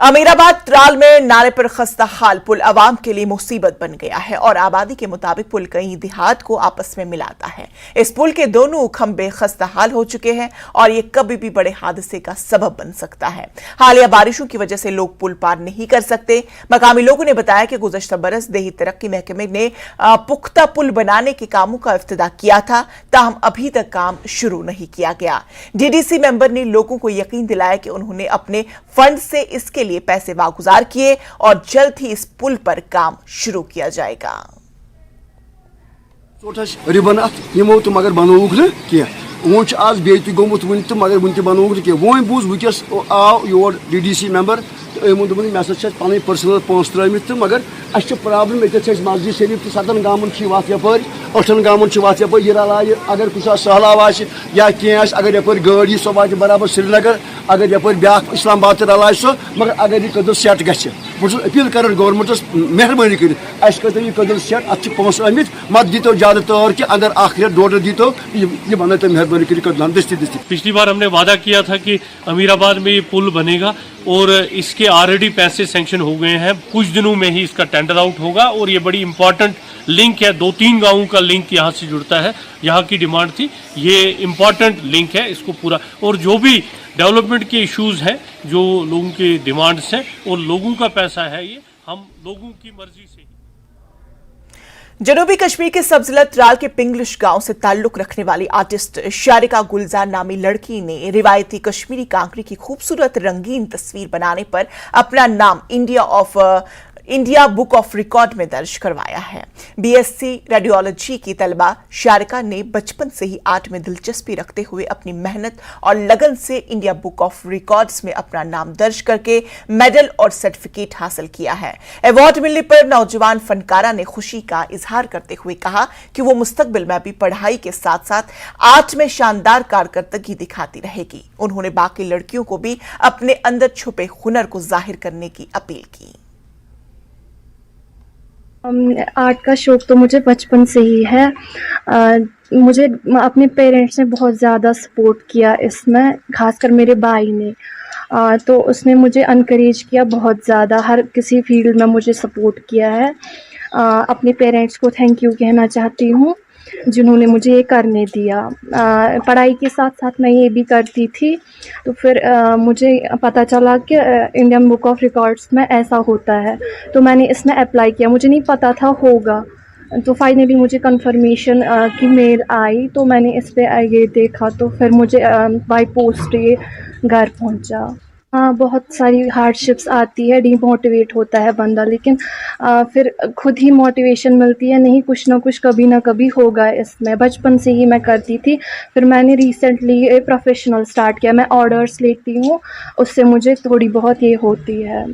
अमीराबाद त्राल में नाले पर खस्ता हाल पुल आवाम के लिए मुसीबत बन गया है और आबादी के मुताबिक पुल कई देहात को आपस में मिलाता है। इस पुल के दोनों खंभे खस्ता हाल हो चुके हैं और ये कभी भी बड़े हादसे का सबब बन सकता है। हालिया बारिशों की वजह से लोग पुल पार नहीं कर सकते। मकामी लोगों ने बताया कि गुज़श्ता बरस देही तरक्की महकमे ने पुख्ता पुल बनाने के कामों का इफ्तिदा किया था, ताहम अभी तक काम शुरू नहीं किया गया। डीडीसी मेंबर ने लोगों को यकीन दिलाया कि उन्होंने अपने फंड से इसके लिए पैसे वागुजार किए और जल्द ही इस पुल पर काम शुरू किया जाएगा। रिबन मगर बनोक वो आज बे गोमुत वन तो मगर वन बनोक वो बूझ वस आव योर डीडीसी मेंबर तो दोपन मे हसा पन पर्सनल पोस त्रमित तो मगर अस प्रॉब्लम ये मस्जिद शरीफ तो 7 गामन वत यपर 8 गामन वत यपर यह रलाय अगर कुछ सहलाव या कह अगर यपर गाड़ी सो वात बराबर श्रीनगर अगर यपर ब्या इस्लामाबाद रलाय सो मगर अगर यह कदल सेट गि बहुत अपील कर गवर्नमेंटस मेहरबानी कर यह कदल सेट अत पोस आमित मत दीतो ज्यादा तौर कि अगर आखिर डोडर दीतो ये बना तो मेहरबानी कर दस्ती दस्ती। पिछली बार हमने वादा किया था कि अमीराबाद में ये पुल बनेगा और इसके ऑलरेडी पैसे सैंक्शन हो गए हैं। कुछ दिनों में ही इसका टेंडर आउट होगा और ये बड़ी इंपॉर्टेंट लिंक है। 2-3 गांवों का लिंक यहाँ से जुड़ता है। यहाँ की डिमांड थी, ये इंपॉर्टेंट लिंक है, इसको पूरा और जो भी डेवलपमेंट के इश्यूज हैं, जो लोगों के डिमांड्स हैं और लोगों का पैसा है, ये हम लोगों की मर्जी से। जनूबी कश्मीर के सब जिला त्राल के पिंगलिश गांव से ताल्लुक रखने वाली आर्टिस्ट शारिका गुलजार नामी लड़की ने रिवायती कश्मीरी कांकरी की खूबसूरत रंगीन तस्वीर बनाने पर अपना नाम इंडिया बुक ऑफ रिकॉर्ड में दर्ज करवाया है। बीएससी रेडियोलॉजी की तलबा शारिका ने बचपन से ही आर्ट में दिलचस्पी रखते हुए अपनी मेहनत और लगन से इंडिया बुक ऑफ रिकॉर्ड्स में अपना नाम दर्ज करके मेडल और सर्टिफिकेट हासिल किया है। अवार्ड मिलने पर नौजवान फनकारा ने खुशी का इजहार करते हुए कहा कि वो मुस्तकबिल में भी पढ़ाई के साथ साथ आर्ट में शानदार कारकर्दगी दिखाती रहेगी। उन्होंने बाकी लड़कियों को भी अपने अंदर छुपे हुनर को जाहिर करने की अपील की। आर्ट का शौक तो मुझे बचपन से ही है। मुझे अपने पेरेंट्स ने बहुत ज़्यादा सपोर्ट किया इसमें, खासकर मेरे भाई ने। तो उसने मुझे अनकरेज किया बहुत ज़्यादा, हर किसी फील्ड में मुझे सपोर्ट किया है। अपने पेरेंट्स को थैंक यू कहना चाहती हूँ जिन्होंने मुझे ये करने दिया। पढ़ाई के साथ साथ मैं ये भी करती थी, तो फिर मुझे पता चला कि इंडियन बुक ऑफ रिकॉर्ड्स में ऐसा होता है, तो मैंने इसमें अप्लाई किया। मुझे नहीं पता था होगा, तो फाइनली मुझे कंफर्मेशन की मेल आई, तो मैंने इस पे ये देखा, तो फिर मुझे बाय पोस्ट ये घर पहुंचा। हाँ, बहुत सारी हार्डशिप्स आती है, डीमोटिवेट होता है बंदा, लेकिन फिर खुद ही मोटिवेशन मिलती है, नहीं कुछ ना कुछ कभी ना कभी होगा इसमें। बचपन से ही मैं करती थी, फिर मैंने रिसेंटली ये प्रोफेशनल स्टार्ट किया। मैं ऑर्डर्स लेती हूँ, उससे मुझे थोड़ी बहुत ये होती है।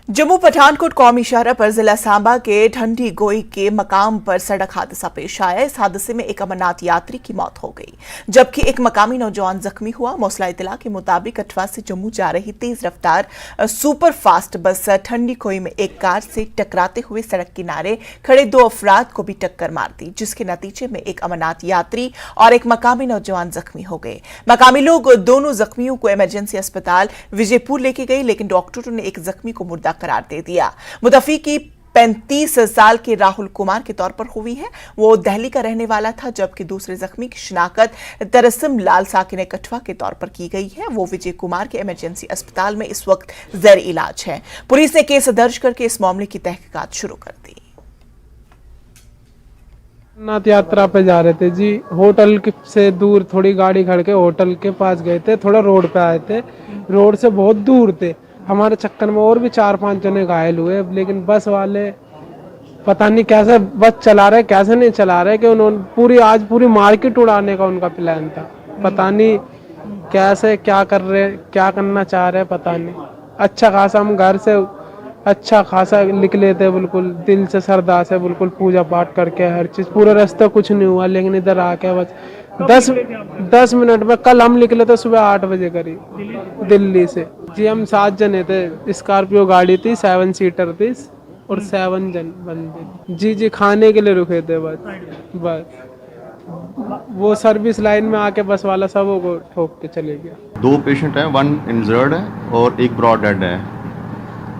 जम्मू पठानकोट कौमी शाहरा पर जिला सांबा के ढंडी गोई के मकाम पर सड़क हादसा पेश आया। इस हादसे में एक अमरनाथ यात्री की मौत हो गई, जबकि एक मकामी नौजवान जख्मी हुआ। मौसला इतला के मुताबिक कठवा से जम्मू जा रही तेज रफ्तार सुपर फास्ट बस ठंडी गोई में एक कार से टकराते हुए सड़क किनारे खड़े 2 अफराद को भी टक्कर मार दी, जिसके नतीजे में एक अमरनाथ यात्री और एक मकामी नौजवान जख्मी हो गए। मकामी लोग दोनों जख्मियों को इमरजेंसी अस्पताल विजयपुर लेके गए, लेकिन डॉक्टरों ने एक जख्मी को मुर्दा करार दे दिया। मुतफी की 35 साल के राहुल कुमार के तौर पर हुई है। वो दिल्ली का रहने वाला था, जबकि दूसरे जख्मी की शिनाख्त तरसम लाल साकिन कठवा के तौर पर की गई है। वो विजय कुमार के इमरजेंसी अस्पताल में इस वक्त ज़ेर इलाज है। पुलिस ने केस दर्ज करके इस मामले की तहकीकात शुरू कर दी। नाथ यात्रा पे जा रहे थे जी, होटल से दूर थोड़ी गाड़ी खड़ के होटल के पास गए थे, थोड़ा रोड पे आए थे, रोड से बहुत दूर थे। हमारे चक्कर में और भी 4-5 जने घायल हुए, लेकिन बस वाले पता नहीं कैसे बस चला रहे, कैसे नहीं चला रहे, कि उन्होंने आज पूरी मार्केट उड़ाने का उनका प्लान था। पता नहीं कैसे क्या कर रहे, क्या करना चाह रहे, पता नहीं। अच्छा खासा हम घर से अच्छा खासा निकले थे, बिल्कुल दिल से श्रद्धा से, बिल्कुल पूजा पाठ करके हर चीज़। पूरे रास्ते कुछ नहीं हुआ, लेकिन इधर आके बस 10 मिनट में। कल हम निकले थे सुबह 8 बजे करीब दिल्ली से जी। हम 7 जने थे, स्कॉर्पियो गाड़ी थी, 7 सीटर थी और 7 जन बंदे जी। खाने के लिए रुके थे बस। वो सर्विस लाइन में आके बस वाला सब वो ठोक के चले गया। 2 पेशेंट हैं, 1 इंजर्ड है और 1 ब्रॉड डेड है।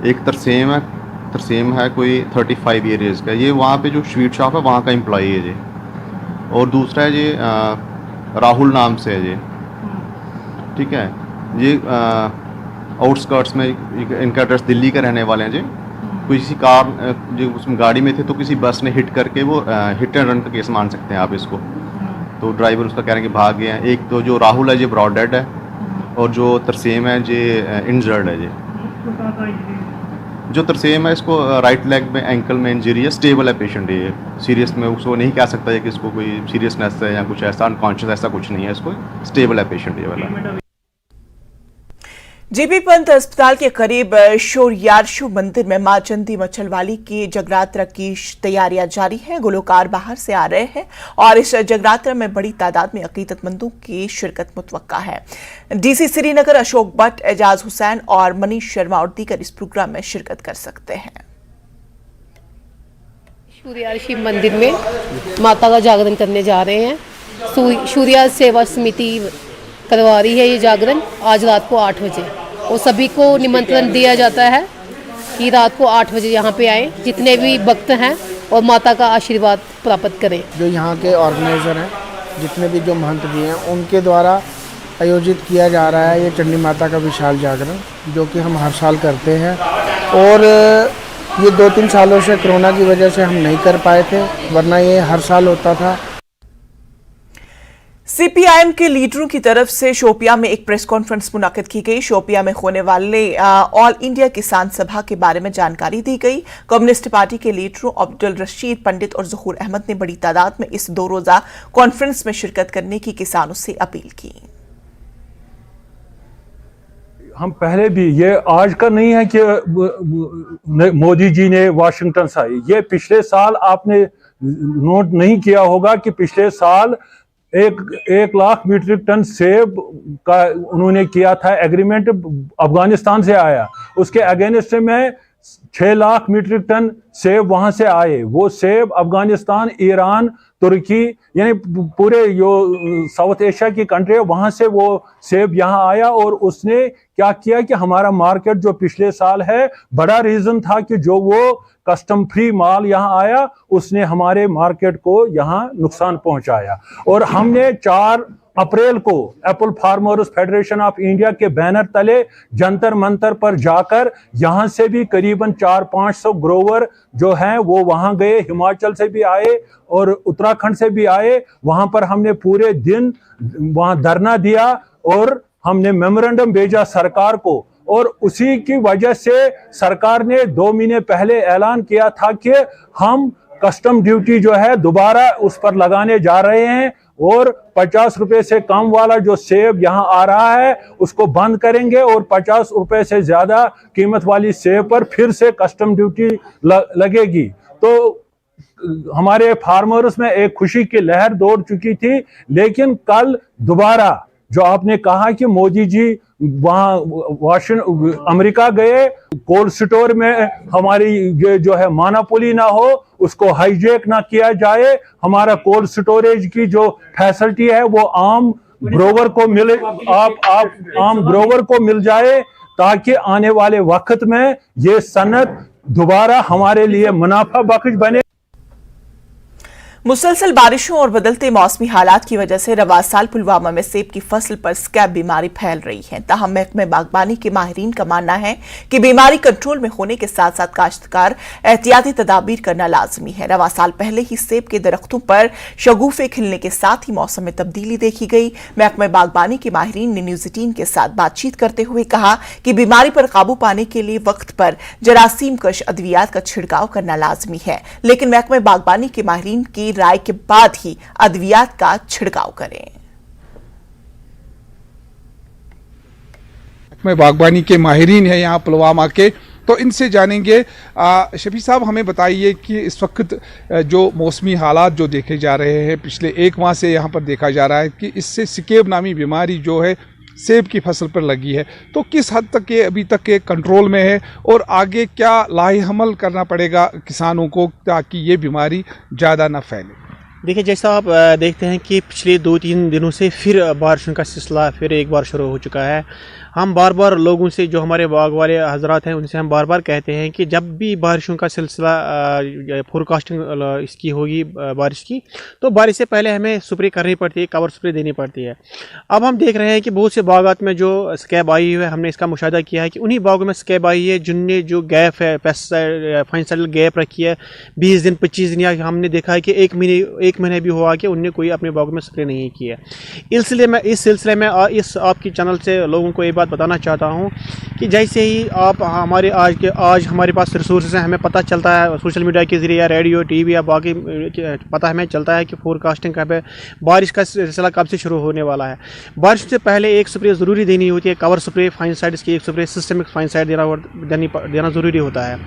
एक तरसेम है कोई 35 ईयर्स का, ये वहाँ पे जो स्वीट शॉप है वहाँ का एम्प्लॉई है जी। और दूसरा है जी राहुल नाम से है जी, ठीक है। ये आउटस्कर्ट्स में, इनका एड्रेस दिल्ली का रहने वाले हैं जी। किसी कार जो उसमें गाड़ी में थे तो किसी बस ने हिट करके, वो हिट एंड रन का केस मान सकते हैं आप इसको। तो ड्राइवर उसका कह रहे हैं कि भाग गए हैं। एक तो जो राहुल है जी ब्रॉड डेड है और जो तरसेम है जी इंजर्ड है जी। जो तरसेम है इसको राइट लेग में एंकल में इंजरी है, स्टेबल है पेशेंट। ये सीरियस में उसको नहीं कह सकता है कि इसको कोई सीरियसनेस है या कुछ ऐसा, अनकॉन्शियस ऐसा कुछ नहीं है, इसको स्टेबल है पेशेंट ये वाला। जीबी पंत अस्पताल के करीब शोरियारशु मंदिर में मां चंदी मच्छलवाली की जगरात्रा की तैयारियां जारी हैं। गुलकार बाहर से आ रहे हैं और इस जगरात्रा में बड़ी तादाद में अकीदतमंदों की शिरकत मुतवक्का है। डीसी श्रीनगर अशोक भट्ट, एजाज हुसैन और मनीष शर्मा और दीगर इस प्रोग्राम में शिरकत कर सकते हैं। शूरियार शिव मंदिर में माता का जागरण करने जा रहे हैं। शूरियार सेवा समिति करवा रही है ये जागरण आज रात को 8 बजे, और सभी को निमंत्रण दिया जाता है कि रात को 8 बजे यहाँ पे आएँ, जितने भी भक्त हैं, और माता का आशीर्वाद प्राप्त करें। जो यहाँ के ऑर्गेनाइज़र हैं, जितने भी जो महंत जी हैं, उनके द्वारा आयोजित किया जा रहा है ये चंडी माता का विशाल जागरण, जो कि हम हर साल करते हैं। और ये 2-3 सालों से कोरोना की वजह से हम नहीं कर पाए थे, वरना ये हर साल होता था। सीपीआईएम के लीडरों की तरफ से शोपियां में एक प्रेस कॉन्फ्रेंस मुनाकिद की गई। शोपियां में होने वाले ऑल इंडिया किसान सभा के बारे में जानकारी दी गई। कम्युनिस्ट पार्टी के लीडरों अब्दुल रशीद पंडित और ज़हूर अहमद ने बड़ी तादाद में इस 2 रोज़ा कॉन्फ्रेंस में शिरकत करने की किसानों से अपील की। हम पहले भी, ये आज का नहीं है कि मोदी जी ने वाशिंगटन से आई, ये पिछले साल आपने नोट नहीं किया होगा कि पिछले साल 1 लाख मीट्रिक टन सेब का उन्होंने किया था एग्रीमेंट, अफगानिस्तान से आया। उसके अगेंस्ट में 6 लाख मीट्रिक टन सेब वहां से आए। वो सेब अफगानिस्तान, ईरान, तुर्की, यानी पूरे जो साउथ एशिया की कंट्री है, वहां से वो सेब यहाँ आया। और उसने क्या किया कि हमारा मार्केट जो पिछले साल है, बड़ा रीजन था कि जो वो कस्टम फ्री माल यहाँ आया, उसने हमारे मार्केट को यहाँ नुकसान पहुंचाया। और हमने 4 अप्रैल को Apple farmers federation of India के बैनर तले जंतर मंतर पर जाकर यहां से भी करीबन 400-500 ग्रोवर जो हैं वो वहां गए, हिमाचल से भी आए और उत्तराखंड से भी आए। वहां पर हमने पूरे दिन वहां धरना दिया और हमने मेमोरेंडम भेजा सरकार को। और उसी की वजह से सरकार ने 2 महीने पहले ऐलान किया था कि हम कस्टम ड्यूटी जो है दोबारा उस पर लगाने जा रहे हैं और 50 रुपए से कम वाला जो सेब यहाँ आ रहा है उसको बंद करेंगे और 50 रुपए से ज्यादा कीमत वाली सेब पर फिर से कस्टम ड्यूटी लगेगी। तो हमारे फार्मर्स में एक खुशी की लहर दौड़ चुकी थी। लेकिन कल दोबारा जो आपने कहा कि मोदी जी वहां अमेरिका गए, कोल्ड स्टोर में हमारी ये जो है मोनोपोली ना हो, उसको हाईजैक ना किया जाए, हमारा कोल्ड स्टोरेज की जो फैसिलिटी है वो आम ग्रोवर को मिले, आम ग्रोवर को मिल जाए, ताकि आने वाले वक्त में ये सनत दोबारा हमारे लिए मुनाफा बख्श बने। मुसलसल बारिशों और बदलते मौसमी हालात की वजह से रवा साल पुलवामा में सेब की फसल पर स्कैब बीमारी फैल रही है। ताहम महकमे बागबानी के माहिरीन का मानना है कि बीमारी कंट्रोल में होने के साथ साथ काश्तकार एहतियाती तदाबीर करना लाजमी है। रवा साल पहले ही सेब के दरख्तों पर शगुफे खिलने के साथ ही मौसम में तब्दीली देखी गई। महकमे बागबानी के माहिरीन ने न्यूज़ 18 के साथ बातचीत करते हुए कहा कि बीमारी पर काबू पाने के लिए वक्त पर जरासीम कश अद्वियात का छिड़काव करना लाजमी है, लेकिन महकमे बागबानी के माहिरीन की राय के बाद ही अद्वियात का छिड़काव करें। मैं बागबानी के माहिरीन है यहाँ पुलवामा के, तो इनसे जानेंगे। शफी साहब, हमें बताइए कि इस वक्त जो मौसमी हालात जो देखे जा रहे हैं, पिछले 1 माह से यहाँ पर देखा जा रहा है कि इससे स्कैब नामी बीमारी जो है सेब की फसल पर लगी है, तो किस हद तक ये अभी तक के कंट्रोल में है और आगे क्या लाहेअमल करना पड़ेगा किसानों को ताकि ये बीमारी ज़्यादा ना फैले? देखिए, जैसा आप देखते हैं कि पिछले 2-3 दिनों से फिर बारिशों का सिलसिला फिर एक बार शुरू हो चुका है। हम बार बार लोगों से, जो हमारे बाग वाले हजरात हैं, उनसे हम बार बार कहते हैं कि जब भी बारिशों का सिलसिला फोरकास्टिंग इसकी होगी बारिश की, तो बारिश से पहले हमें स्प्रे करनी पड़ती है, कवर स्प्रे देनी पड़ती है। अब हम देख रहे हैं कि बहुत से बागात में जो स्कैब आई हुई है, हमने इसका मुशाहिदा किया है कि उन्हीं बागों में स्कैब आई है जिनने जो गैप है, पेस्टिसाइड फाइनसाइडल गैप रखी है 20 दिन 25 दिन, या हमने देखा है कि एक महीने भी हुआ कि उनने कोई अपने बागों में स्प्रे नहीं किया। इस सिलसिले में इस आपकी चैनल से लोगों को ये बात बताना चाहता हूँ कि जैसे ही आप हमारे आज हमारे पास रिसोर्सेज हैं, हमें पता चलता है सोशल मीडिया के ज़रिए या रेडियो टीवी या बाकी पता हमें चलता है कि फोरकास्टिंग कब है, बारिश का सिलसिला कब से शुरू होने वाला है। बारिश से पहले एक स्प्रे ज़रूरी देनी होती है, कवर स्प्रे, फाइनसाइड की एक स्प्रे, सिस्टमिक फाइनसाइड देना ज़रूरी होता है।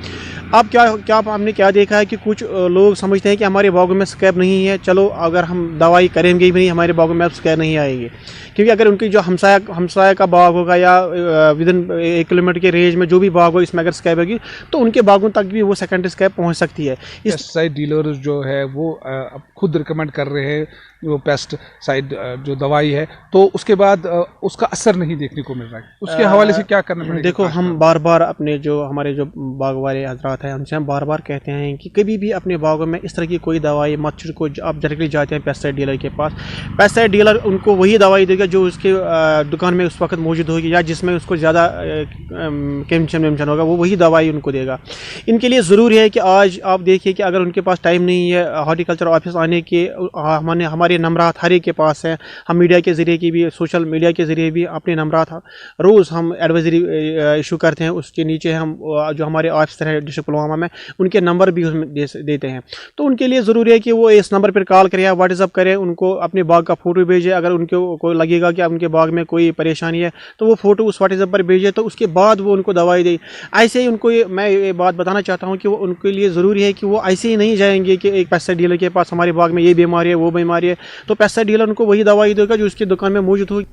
अब हमने क्या देखा है कि कुछ लोग समझते हैं कि हमारे बागों में स्कैब नहीं है, चलो अगर हम दवाई करेंगे भी नहीं, हमारे बागों में अब स्कैब नहीं आएगी। क्योंकि अगर उनकी जो हमसाया का बाग होगा या विदिन 1 किलोमीटर के रेंज में जो भी बाग हो, इसमें अगर स्कैब होगी तो उनके बागों तक भी वो सेकेंडरी स्कैब पहुंच सकती है। पेस्टिसाइड डीलर्स जो है वो अब खुद रिकमेंड कर रहे हैं वो पेस्टिसाइड जो दवाई है, तो उसके बाद उसका असर नहीं देखने को मिल रहा है। उसके हवाले से क्या करना पड़ेगा? देखो, हम बार बार अपने जो हमारे जो बाग वाले हजरात हैं, उनसे हम बार बार कहते हैं कि कभी भी अपने बागों में इस तरह की कोई दवाई मत छिड़को। आप डायरेक्टली जाते हैं पेस्टिसाइड डीलर के पास, पेस्टिसाइड डीलर उनको वही दवाई देगा जो उसके दुकान में उस वक्त मौजूद होगी, या जिसमें उसको ज़्यादा केमिकल होगा, वो वही दवाई उनको देगा। इनके लिए ज़रूरी है कि आज आप देखिए कि अगर उनके पास टाइम नहीं है हॉर्टिकल्चर ऑफिस आने के, हमारे नंबरात हर एक के पास हैं। हम मीडिया के ज़रिए की भी, सोशल मीडिया के ज़रिए भी अपने नंबरात रोज़ हम एडवाइजरी इशू करते हैं। उसके नीचे हम जो हमारे ऑफिसर हैं डिस्ट्रिक्ट पुलवामा में, उनके नंबर भी उसमें देते हैं। तो उनके लिए ज़रूरी है कि वो इस नंबर पर कॉल करें या व्हाट्सअप करें, उनको अपने बाग का फ़ोटो भेजें। अगर उनको लगेगा कि उनके बाग में कोई परेशानी है तो वो फ़ोटो उस व्हाट्सएप पर भेजे, तो उसके बाद वो उनको दवाई दे। ऐसे ही उनको मैं ये बात बताना चाहता हूँ कि वो उनके लिए ज़रूरी है कि वो ऐसे ही नहीं जाएंगे कि एक पेस्टिसाइड डीलर के पास हमारे बाग में ये बीमारी है, वो बीमारी है, तो पेस्टिसाइड डीलर उनको वही दवाई देगा जो उसकी दुकान में मौजूद होगी।